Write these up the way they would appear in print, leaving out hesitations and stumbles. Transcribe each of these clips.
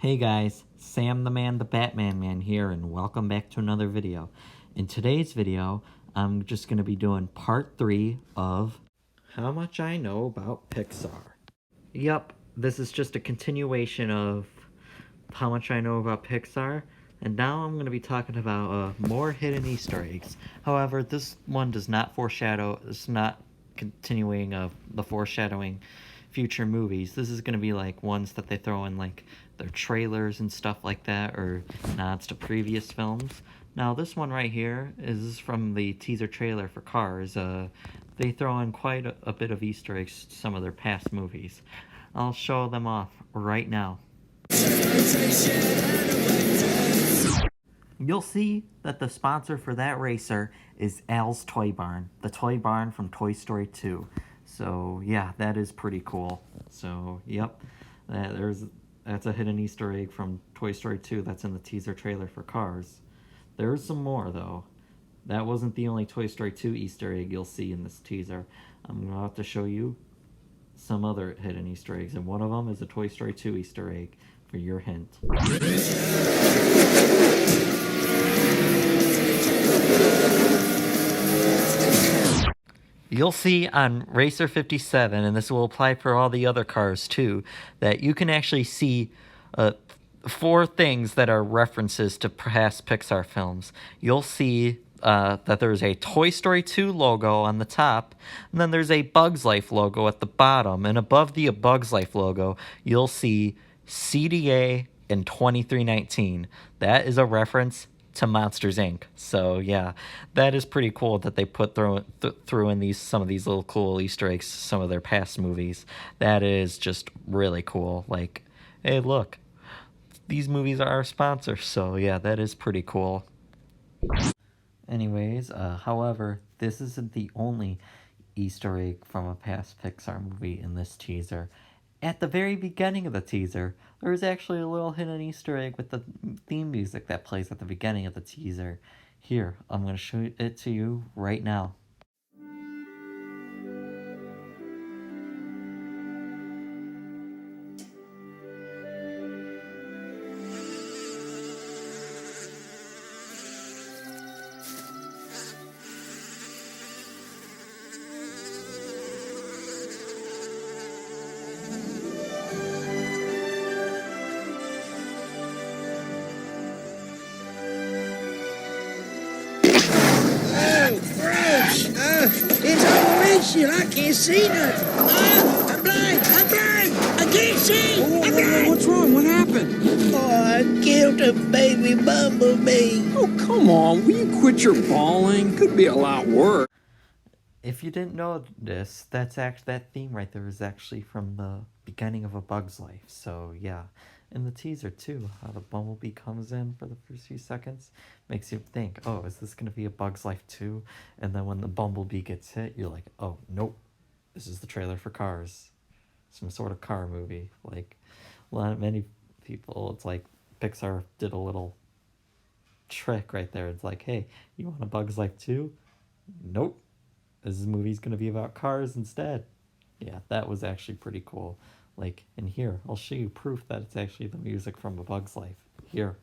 Hey guys, Sam the Man, the Batman Man here, and welcome back to another video. In today's video, I'm just going to be doing part 3 of How Much I Know About Pixar. Yup, this is just a continuation of How Much I Know About Pixar, and now I'm going to be talking about more hidden Easter eggs. However, this one does not foreshadow, it's not continuing of the foreshadowing future movies. This is going to be like ones that they throw in like their trailers and stuff like that, or nods to previous films. Now this one right here is from the teaser trailer for Cars. They throw in quite a bit of Easter eggs to some of their past movies. I'll show them off right now. You'll see that the sponsor for that racer is Al's Toy Barn, the toy barn from Toy Story 2. So yeah, that is pretty cool. So yep, that's a hidden Easter egg from Toy Story 2 that's in the teaser trailer for Cars. There's some more though. That wasn't the only Toy Story 2 Easter egg you'll see in this teaser. I'm going to have to show you some other hidden Easter eggs, and one of them is a Toy Story 2 Easter egg for your hint. You'll see on Racer 57, and this will apply for all the other cars too, that you can actually see 4 things that are references to past Pixar films. You'll see that there's a Toy Story 2 logo on the top, and then there's a Bugs Life logo at the bottom, and above the Bugs Life logo, you'll see CDA in 2319. That is a reference to Monsters Inc. So yeah, that is pretty cool that they put through in some of these little cool Easter eggs to some of their past movies. That is just really cool. Like, hey, look, these movies are our sponsors. So yeah, that is pretty cool. Anyways, however, this isn't the only Easter egg from a past Pixar movie in this teaser. At the very beginning of the teaser, there is actually a little hidden Easter egg with the theme music that plays at the beginning of the teaser. Here, I'm going to show it to you right now. It's all windshield. I can't see nothing. I'm blind. I can't see. What's wrong? What happened? Oh, I killed a baby bumblebee. Oh, come on. Will you quit your bawling? Could be a lot worse. If you didn't notice, that theme right there is actually from the beginning of A Bug's Life. So yeah, in the teaser too, how the bumblebee comes in for the first few seconds makes you think, oh, is this going to be A Bug's Life 2? And then when the bumblebee gets hit, you're like, oh, nope, this is the trailer for Cars. Some sort of car movie. Like, many people, it's like Pixar did a little trick right there. It's like, hey, you want A Bug's Life 2? Nope. This movie's going to be about cars instead. Yeah, that was actually pretty cool. Like, in here, I'll show you proof that it's actually the music from A Bug's Life. Here.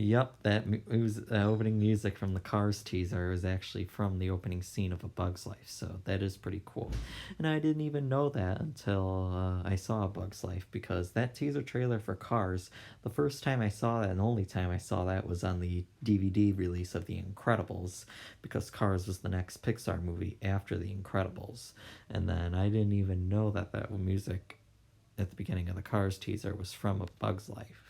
Yep, it was opening music from the Cars teaser. It was actually from the opening scene of A Bug's Life, so that is pretty cool. And I didn't even know that until I saw A Bug's Life, because that teaser trailer for Cars, the first time I saw that and the only time I saw that was on the DVD release of The Incredibles, because Cars was the next Pixar movie after The Incredibles. And then I didn't even know that music at the beginning of the Cars teaser was from A Bug's Life.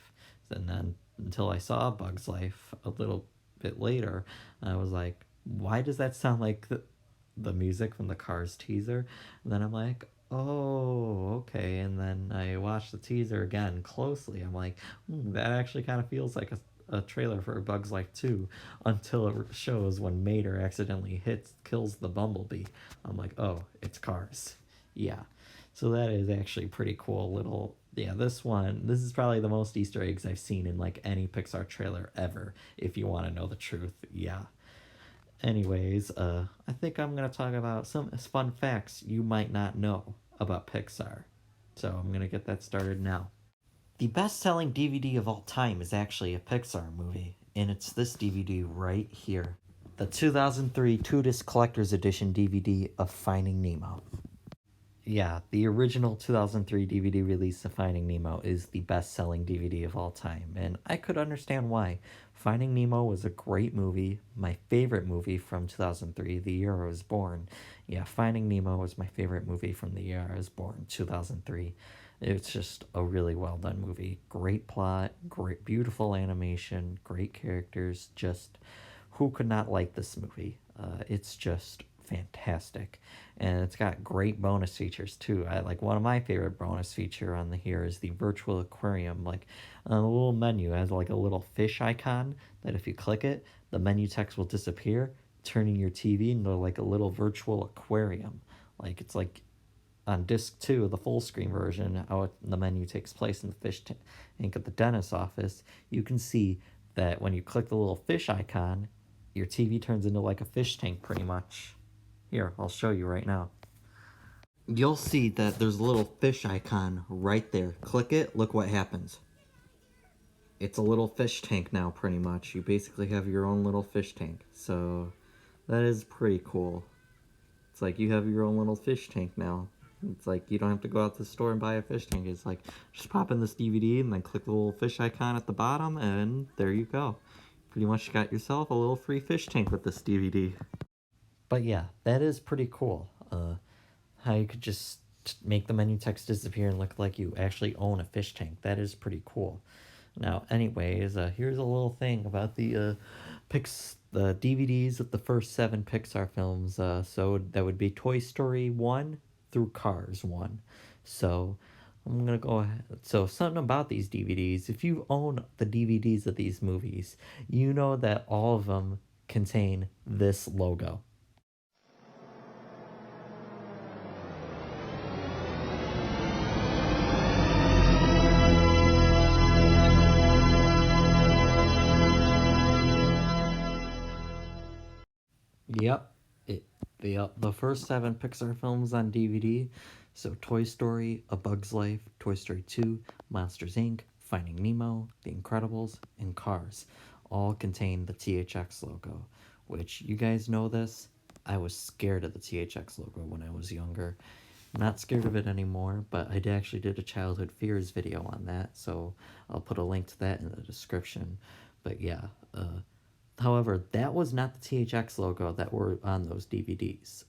And then until I saw Bug's Life a little bit later, I was like, why does that sound like the music from the Cars teaser? And then I'm like, Oh, okay. And then I watched the teaser again closely. I'm like, that actually kind of feels like a trailer for Bugs Life 2 until it shows when Mater accidentally kills the bumblebee. I'm like, oh, it's Cars. Yeah. So that is actually pretty cool little. Yeah, this is probably the most Easter eggs I've seen in like any Pixar trailer ever, if you want to know the truth. Yeah. Anyways, I think I'm gonna talk about some fun facts you might not know about Pixar. So I'm gonna get that started now. The best-selling DVD of all time is actually a Pixar movie, and it's this DVD right here. The 2003 two-disc collector's edition DVD of Finding Nemo. Yeah, the original 2003 DVD release of Finding Nemo is the best-selling DVD of all time, and I could understand why. Finding Nemo was a great movie, my favorite movie from 2003, the year I was born. Yeah, Finding Nemo was my favorite movie from the year I was born, 2003. It's just a really well done movie. Great plot, great beautiful animation, great characters, just who could not like this movie? It's just fantastic, and it's got great bonus features too. I like one of my favorite bonus feature on the here is the virtual aquarium. Like a little menu has like a little fish icon that if you click it, the menu text will disappear, turning your TV into like a little virtual aquarium. Like it's like on disc 2, the full screen version, the menu takes place in the fish tank at the dentist's office. You can see that when you click the little fish icon, your TV turns into like a fish tank pretty much. Here, I'll show you right now. You'll see that there's a little fish icon right there. Click it, look what happens. It's a little fish tank now, pretty much. You basically have your own little fish tank. So, that is pretty cool. It's like you have your own little fish tank now. It's like you don't have to go out to the store and buy a fish tank. It's like, just pop in this DVD and then click the little fish icon at the bottom, and there you go. Pretty much got yourself a little free fish tank with this DVD. But yeah, that is pretty cool. How you could just make the menu text disappear and look like you actually own a fish tank. That is pretty cool. Now, anyways, here's a little thing about the DVDs of the first 7 Pixar films. So that would be Toy Story 1 through Cars 1. So I'm gonna go ahead. So something about these DVDs, if you own the DVDs of these movies, you know that all of them contain this logo. Yep, the first 7 Pixar films on DVD. So Toy Story, A Bug's Life, Toy Story 2, Monsters Inc., Finding Nemo, The Incredibles, and Cars all contain the THX logo, which you guys know this. I was scared of the THX logo when I was younger. I'm not scared of it anymore, but I actually did a childhood fears video on that, so I'll put a link to that in the description. But yeah, however, that was not the THX logo that were on those DVDs.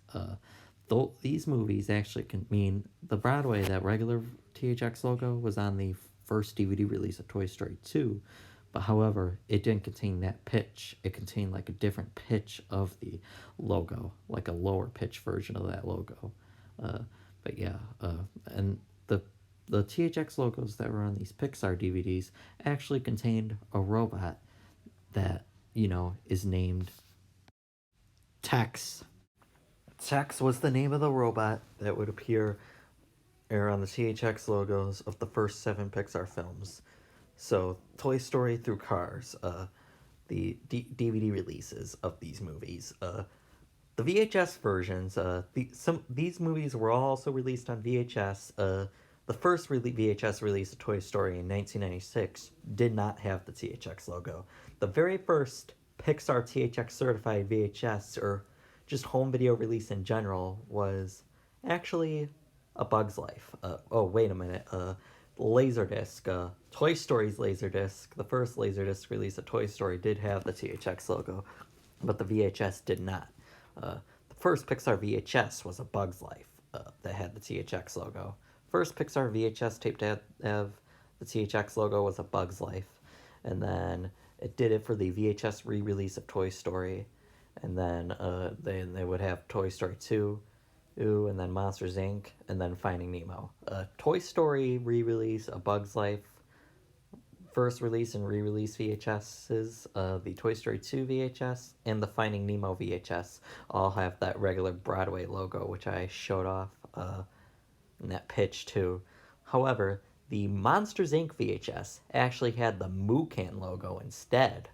Though these movies actually can mean the Broadway, that regular THX logo was on the first DVD release of Toy Story 2, but however, it didn't contain that pitch. It contained like a different pitch of the logo, like a lower pitch version of that logo. But yeah, and the THX logos that were on these Pixar DVDs actually contained a robot that, is named Tex. Tex was the name of the robot that would appear on the THX logos of the first 7 Pixar films. So, Toy Story through Cars, the DVD releases of these movies. The VHS versions, these movies were also released on VHS. The first VHS release of Toy Story in 1996 did not have the THX logo. The very first Pixar THX certified VHS, or just home video release in general, was actually A Bug's Life. Oh, wait a minute. Laserdisc. Toy Story's Laserdisc, the first Laserdisc release of Toy Story, did have the THX logo, but the VHS did not. The first Pixar VHS was A Bug's Life that had the THX logo. First Pixar VHS tape to have the THX logo was A Bug's Life, and then it did it for the VHS re-release of Toy Story, and then they would have Toy Story 2. 2, and then Monsters Inc., and then Finding Nemo. A Toy Story re-release, A Bug's Life first release and re-release VHSs, the Toy Story 2 VHS, and the Finding Nemo VHS all have that regular Broadway logo, which I showed off in that pitch too. However, the Monsters Inc. VHS actually had the Moo-Can logo instead.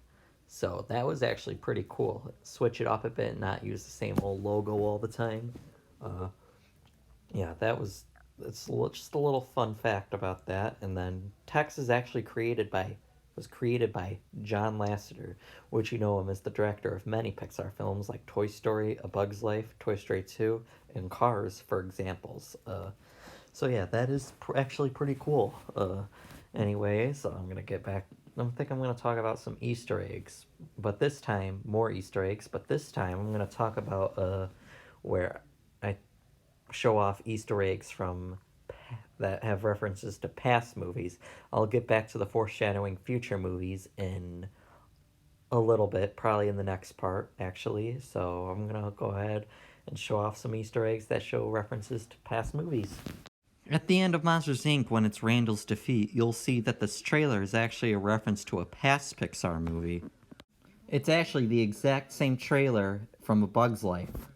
So that was actually pretty cool. Switch it up a bit and not use the same old logo all the time. Yeah, it's just a little fun fact about that. And then Tex is actually was created by John Lasseter, which you know him as the director of many Pixar films like Toy Story, A Bug's Life, Toy Story 2, and Cars, for examples. So yeah, that is actually pretty cool. Anyways, I'm gonna get back. I think I'm gonna talk about some Easter eggs, but this time more Easter eggs. But this time I'm gonna talk about where I show off Easter eggs from that have references to past movies. I'll get back to the foreshadowing future movies in a little bit, probably in the next part, actually. So I'm gonna go ahead and show off some Easter eggs that show references to past movies. At the end of Monsters Inc., when it's Randall's defeat, you'll see that this trailer is actually a reference to a past Pixar movie. It's actually the exact same trailer from A Bug's Life.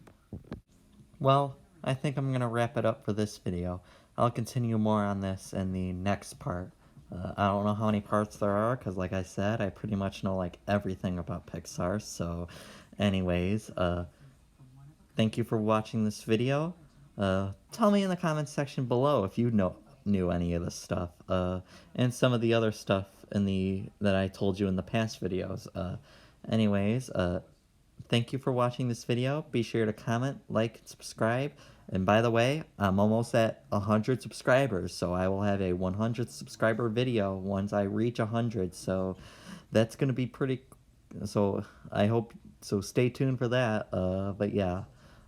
Well, I think I'm going to wrap it up for this video. I'll continue more on this in the next part. I don't know how many parts there are, because like I said, I pretty much know like everything about Pixar. So anyways, thank you for watching this video. Tell me in the comments section below if you knew any of this stuff, and some of the other stuff that I told you in the past videos. Anyways, thank you for watching this video. Be sure to comment, like, and subscribe. And by the way, I'm almost at 100 subscribers, so I will have a 100 subscriber video once I reach 100. So that's gonna be pretty. So I hope so. Stay tuned for that. But yeah,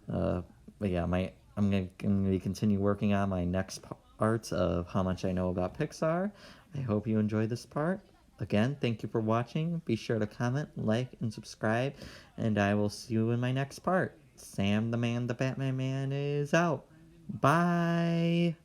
I'm gonna continue working on my next parts of how much I know about Pixar. I hope you enjoyed this part. Again, thank you for watching. Be sure to comment, like, and subscribe, and I will see you in my next part. Sam the Man, the Batman Man is out. Bye!